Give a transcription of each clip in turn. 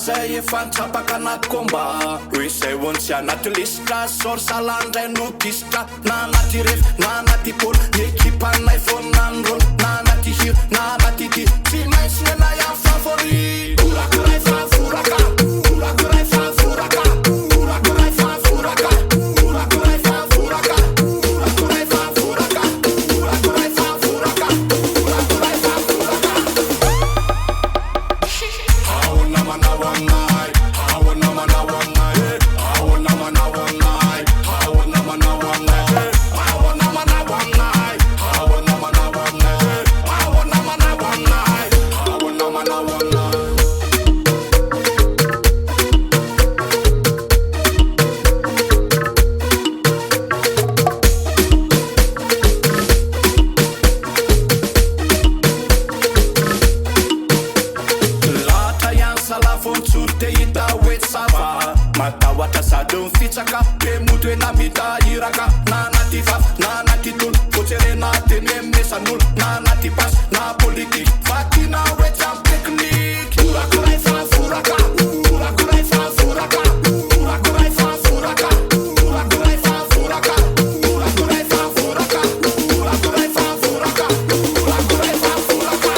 Zay efa nitsapaka anaty komba hoe zay ontsy anaty lisitra sor salandray no disitra na anaty ref na anaty pôly ekipanay fonany rôl na anaty hiro na anaty ty tsy maintsy nenay amin'ny favori orakoray faforaka orakoray faforaka orakoray faforaka orakoray faforaka orakoray faforaka orakoray faforaka orakoray faforaka Aona manao aminay Aona manao aminay Aona manao aminay Aona manao aminay Aona manao aminay Aona manao aminay Aona manao aminay Aona manao aminay Matawatra sado mfitsaka Pe mutu e namita iraka Na nati faf, na nati tul Fotsere na tene mesanul Na nati pas, na politik Fatina wetsam teknik Urakurai fa furaka Urakurai fa furaka Urakurai fa furaka Urakurai fa furaka Urakurai fa furaka Urakurai fa furaka Urakurai fa furaka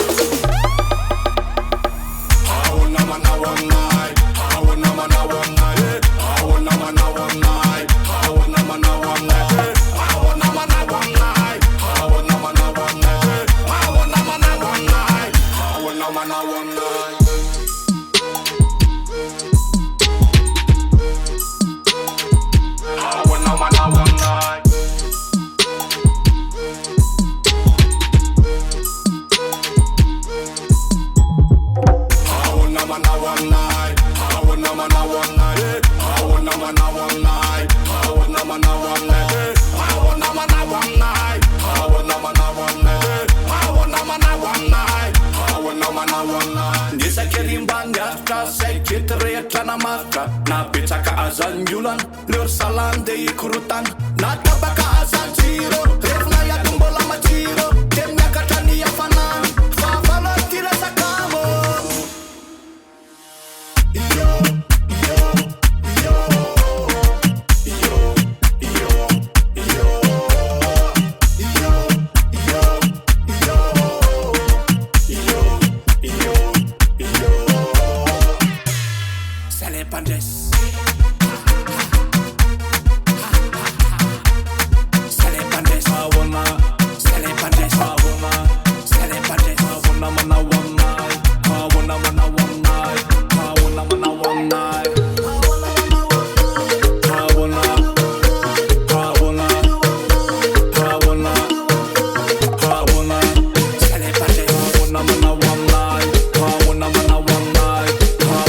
Aona manao aminay Aona manao aminay Aona manao aminay Aona manao aminay Aona manao aminay Aona manao aminay Aona manao aminay Aona manao aminay Aona manao aminay Aona manao aminay Aona manao aminay Aona manao aminay Aona manao aminay Aona manao aminay Aona manao aminay Aona manao aminay Aona manao aminay Nisakerimba niaritra Zay kety rehetra namaritra Napetsaka azan'ny olana Leo salany de ikorotana Natabaka azan'ny tsiro Revona iady mbola matsiro De miakatra ny hafanana Fa valo ty resakamo Yo, yo, yo Yo, yo, yo Yo, yo, yo Yo, yo, yo Sale Pandres Sale Pandres Aona Sale Pandres Aona Sale Pandres Aona manao aminay Aona manao aminay Aona manao aminay Aona Aona Aona Aona Sale Pandres Aona manao aminay Aona manao aminay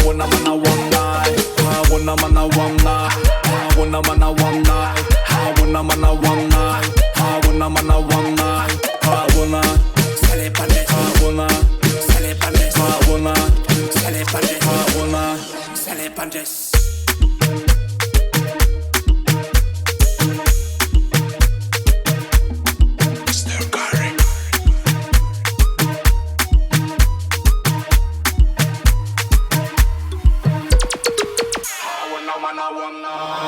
Aona manao aminay Aona manao aminay Aona manao aminay Aona manao aminay Aona manao aminay Aona Sale Pandres Aona Sale Pandres Aona Sale Pandres Aona Sale Pandres Aona manao aminay